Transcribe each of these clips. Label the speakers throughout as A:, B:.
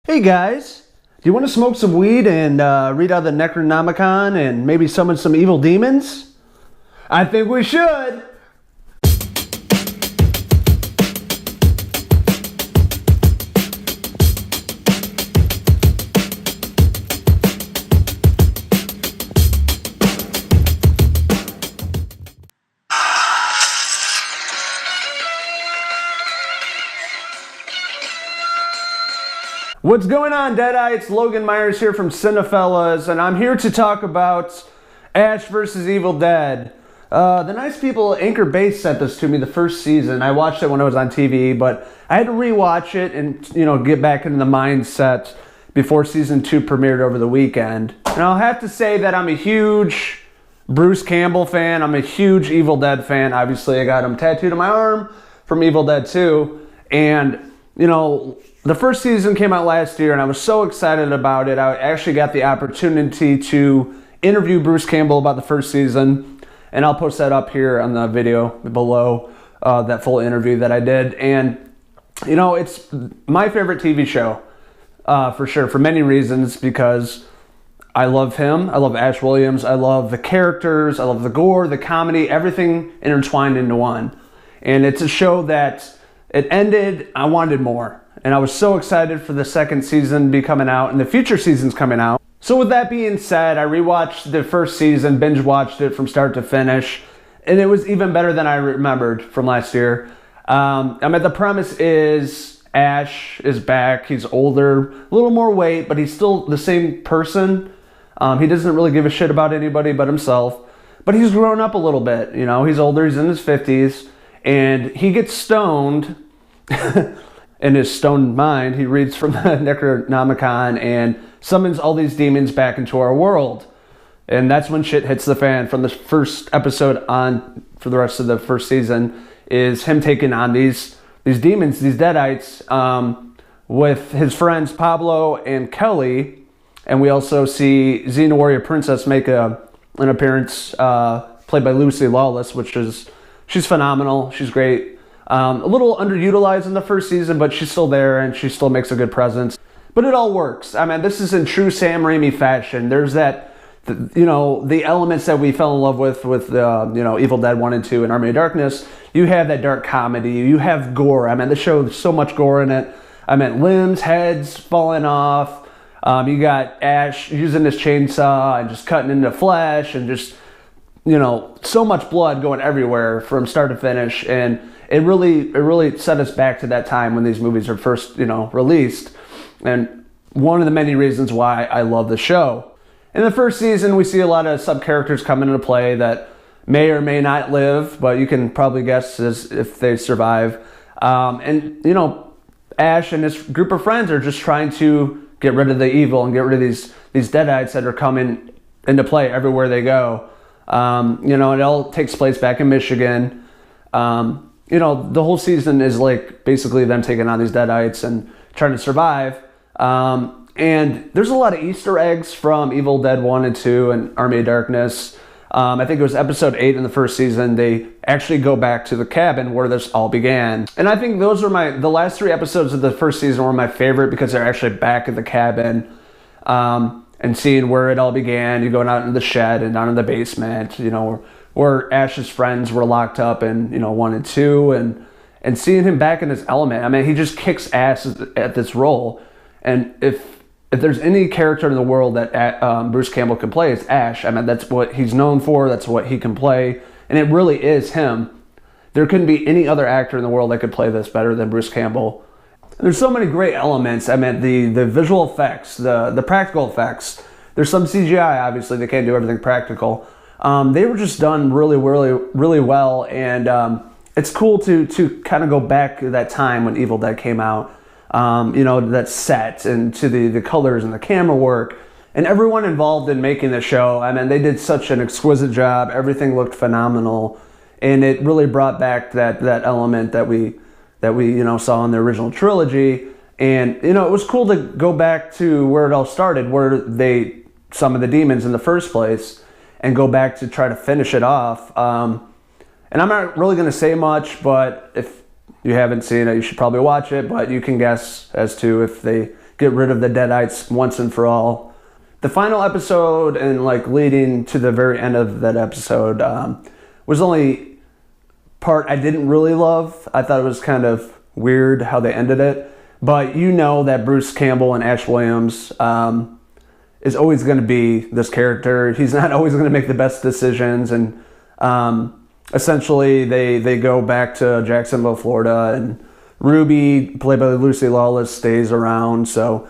A: Hey guys, do you want to smoke some weed and read out the Necronomicon and maybe summon some evil demons? I think we should! What's going on, Deadites? Logan Myers here from Cinephellas, and I'm here to talk about Ash vs. Evil Dead. The nice people at Anchor Base sent this to me the first season. I watched it when it was on TV, but I had to rewatch it and get back into the mindset before season 2 premiered over the weekend. And I'll have to say that I'm a huge Bruce Campbell fan. I'm a huge Evil Dead fan. Obviously, I got him tattooed on my arm from Evil Dead 2, and the first season came out last year, and I was so excited about it. I actually got the opportunity to interview Bruce Campbell about the first season, and I'll post that up here on the video below, that full interview that I did. And, it's my favorite TV show, for sure, for many reasons, because I love him. I love Ash Williams. I love the characters. I love the gore, the comedy, everything intertwined into one. And it's a show that it ended, I wanted more. And I was so excited for the second season to be coming out and the future seasons coming out. So with that being said, I rewatched the first season, binge watched it from start to finish, and it was even better than I remembered from last year. The premise is Ash is back. He's older, a little more weight, but he's still the same person. He doesn't really give a shit about anybody but himself. But he's grown up a little bit. He's older. He's in his 50s, and he gets stoned. In his stoned mind, he reads from the Necronomicon and summons all these demons back into our world. And that's when shit hits the fan. From the first episode on, for the rest of the first season, is him taking on these demons, these Deadites, with his friends Pablo and Kelly. And we also see Xena Warrior Princess make an appearance, played by Lawless, she's phenomenal. She's great. A little underutilized in the first season, but she's still there and she still makes a good presence. But it all works. This is in true Sam Raimi fashion. There's that, the elements that we fell in love with Evil Dead 1 and 2 and Army of Darkness. You have that dark comedy. You have gore. The show, there's so much gore in it. Limbs, heads falling off. You got Ash using his chainsaw and just cutting into flesh and just, so much blood going everywhere from start to finish. And it really set us back to that time when these movies are first, released. And one of the many reasons why I love the show. In the first season, we see a lot of sub-characters come into play that may or may not live, but you can probably guess as if they survive. Ash and his group of friends are just trying to get rid of the evil and get rid of these Deadites that are coming into play everywhere they go. It all takes place back in Michigan. The whole season is like basically them taking on these Deadites and trying to survive. And there's a lot of Easter eggs from Evil Dead 1 and 2 and Army of Darkness. I think it was episode 8 in the first season. They actually go back to the cabin where this all began. And I think those are the last 3 episodes of the first season were my favorite because they're actually back at the cabin. And seeing where it all began. You going out in the shed and down in the basement, where Ash's friends were locked up in, 1 and 2, and seeing him back in his element. He just kicks ass at this role. And if there's any character in the world that Bruce Campbell can play, it's Ash. That's what he's known for. That's what he can play. And it really is him. There couldn't be any other actor in the world that could play this better than Bruce Campbell. There's so many great elements. The visual effects, the practical effects. There's some CGI, obviously. They can't do everything practical. They were just done really, really, really well. And it's cool to kind of go back to that time when Evil Dead came out. That set and to the colors and the camera work. And everyone involved in making the show. They did such an exquisite job. Everything looked phenomenal. And it really brought back that element that we saw in the original trilogy. And, it was cool to go back to where it all started, where they summoned the demons in the first place, and go back to try to finish it off. And I'm not really going to say much, but if you haven't seen it, you should probably watch it, but you can guess as to if they get rid of the Deadites once and for all. The final episode and like leading to the very end of that episode was only part I didn't really love. I thought it was kind of weird how they ended it. But you know that Bruce Campbell and Ash Williams is always going to be this character. He's not always going to make the best decisions. And essentially they go back to Jacksonville, Florida, and Ruby, played by Lucy Lawless, stays around. So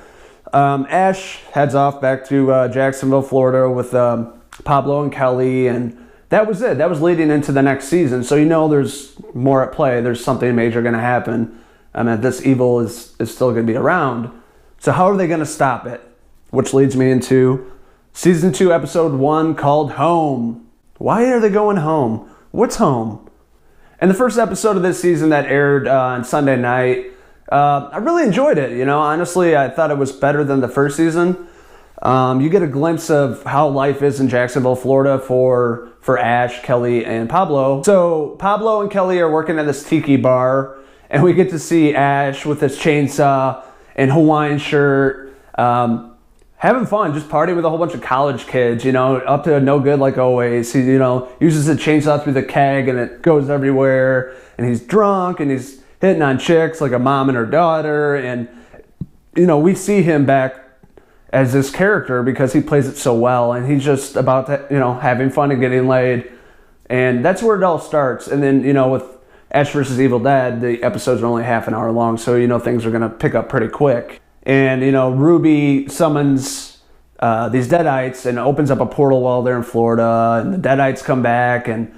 A: Ash heads off back to Jacksonville, Florida with Pablo and Kelly, and that was it. That was leading into the next season. So you know there's more at play. There's something major going to happen. I mean, this evil is still going to be around. So how are they going to stop it? Which leads me into Season 2, Episode 1, called Home. Why are they going home? What's home? And the first episode of this season that aired on Sunday night, I really enjoyed it. You know, honestly, I thought it was better than the first season. You get a glimpse of how life is in Jacksonville, Florida for Ash, Kelly, and Pablo. So Pablo and Kelly are working at this tiki bar, and we get to see Ash with his chainsaw and Hawaiian shirt, having fun, just partying with a whole bunch of college kids, you know, up to no good like always. He, you know, uses the chainsaw through the keg and it goes everywhere, and he's drunk and he's hitting on chicks like a mom and her daughter. And, you know, we see him back as this character because he plays it so well, and he's just about to, you know, having fun and getting laid. And that's where it all starts. And then, you know, with Ash vs. Evil Dead, the episodes are only half an hour long, so you know things are going to pick up pretty quick. And, you know, Ruby summons these Deadites and opens up a portal while they're in Florida, and the Deadites come back, and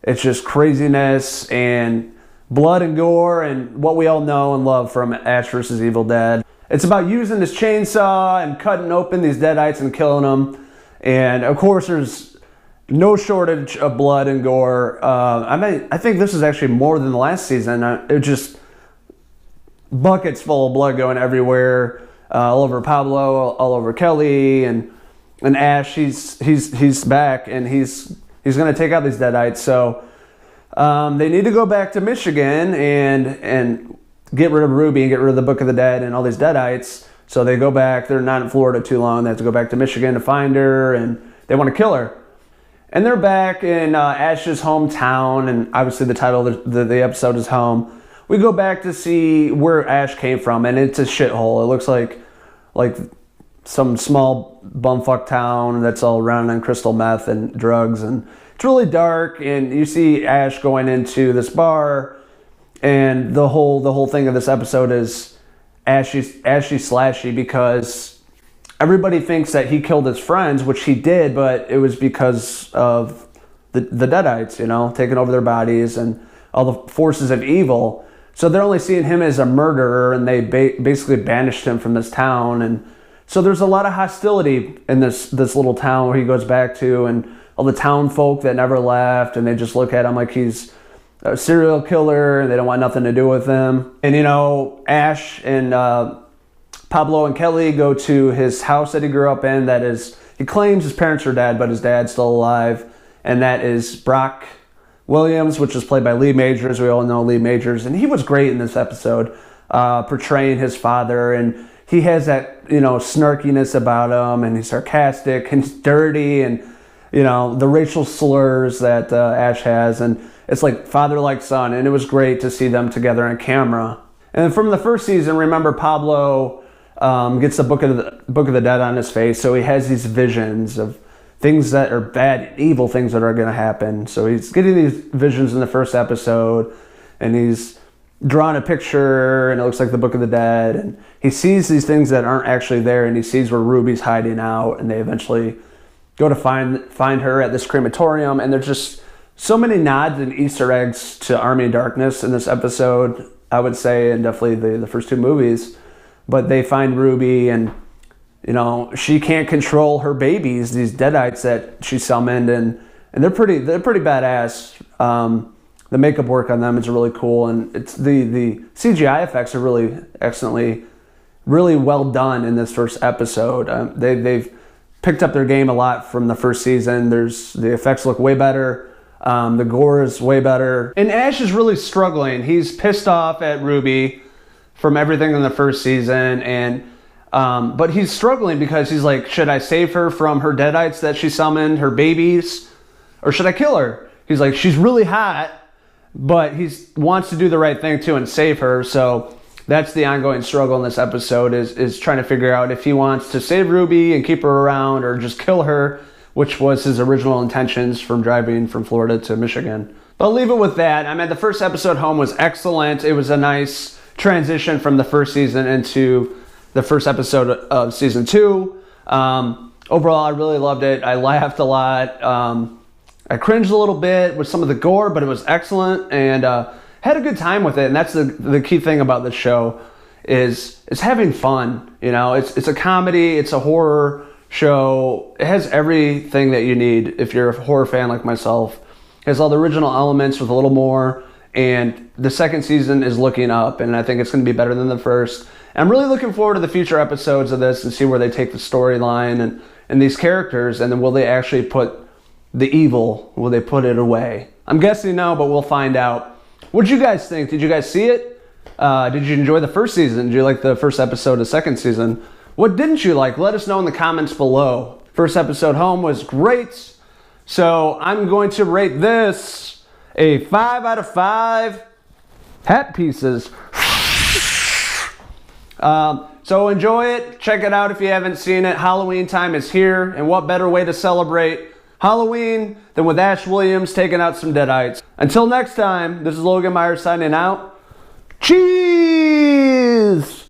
A: it's just craziness and blood and gore and what we all know and love from Ash vs. Evil Dead. It's about using this chainsaw and cutting open these Deadites and killing them. And, of course, there's no shortage of blood and gore. I think this is actually more than the last season. It just buckets full of blood going everywhere, all over Pablo, all over Kelly, and Ash. He's back, and he's going to take out these Deadites. So they need to go back to Michigan and get rid of Ruby and get rid of the Book of the Dead and all these Deadites. So they go back. They're not in Florida too long. They have to go back to Michigan to find her, and they want to kill her. And they're back in Ash's hometown, and obviously the title of the episode is Home. We go back to see where Ash came from, and it's a shithole. It looks like some small bumfuck town that's all run on crystal meth and drugs, and it's really dark. And you see Ash going into this bar, and the whole thing of this episode is Ashy slashy because everybody thinks that he killed his friends, which he did, but it was because of the Deadites, you know, taking over their bodies and all the forces of evil. So they're only seeing him as a murderer, and they basically banished him from this town. And so there's a lot of hostility in this little town where he goes back to, and all the town folk that never left, and they just look at him like he's a serial killer, and they don't want nothing to do with him. And, you know, Ash and Pablo and Kelly go to his house that he grew up in. That is, he claims his parents are dead, but his dad's still alive. And that is Brock Williams, which is played by Lee Majors. We all know Lee Majors. And he was great in this episode, portraying his father. And he has that, you know, snarkiness about him. And he's sarcastic and he's dirty. And, you know, the racial slurs that Ash has. And it's like father like son. And it was great to see them together on camera. And from the first season, remember Pablo gets the Book of the Dead on his face, so he has these visions of things that are bad, evil things that are going to happen. So he's getting these visions in the first episode, and he's drawing a picture, and it looks like the Book of the Dead, and he sees these things that aren't actually there, and he sees where Ruby's hiding out, and they eventually go to find her at this crematorium. And there's just so many nods and Easter eggs to Army of Darkness in this episode, I would say, and definitely the first two movies. But they find Ruby, and, you know, she can't control her babies, these Deadites that she summoned, and they're pretty badass. The makeup work on them is really cool, and it's the CGI effects are really excellently, really well done in this first episode. They've picked up their game a lot from the first season. The effects look way better. The gore is way better. And Ash is really struggling. He's pissed off at Ruby from everything in the first season, and But he's struggling because he's like, should I save her from her deadites that she summoned, her babies, or should I kill her? He's like, she's really hot, but he wants to do the right thing too and save her. So that's the ongoing struggle in this episode, is trying to figure out if he wants to save Ruby and keep her around or just kill her, which was his original intentions from driving from Florida to Michigan. But I'll leave it with that. I mean, the first episode, Home, was excellent. It was a nice transition from the first season into the first episode of season 2. Overall, I really loved it. I laughed a lot. I cringed a little bit with some of the gore, but it was excellent, and had a good time with it. And that's the key thing about this show is having fun. You know, it's a comedy, it's a horror show. It has everything that you need if you're a horror fan like myself. It has all the original elements with a little more, and the second season is looking up, and I think it's going to be better than the first. And I'm really looking forward to the future episodes of this and see where they take the storyline and these characters, and then will they actually put the evil, will they put it away? I'm guessing no, but we'll find out. What did you guys think? Did you guys see it? Did you enjoy the first season? Did you like the first episode of second season? What didn't you like? Let us know in the comments below. First episode, Home, was great. So I'm going to rate this a 5 out of 5 hat pieces. So enjoy it. Check it out if you haven't seen it. Halloween time is here, and what better way to celebrate Halloween than with Ash Williams taking out some deadites. Until next time, this is Logan Myers signing out. Cheese!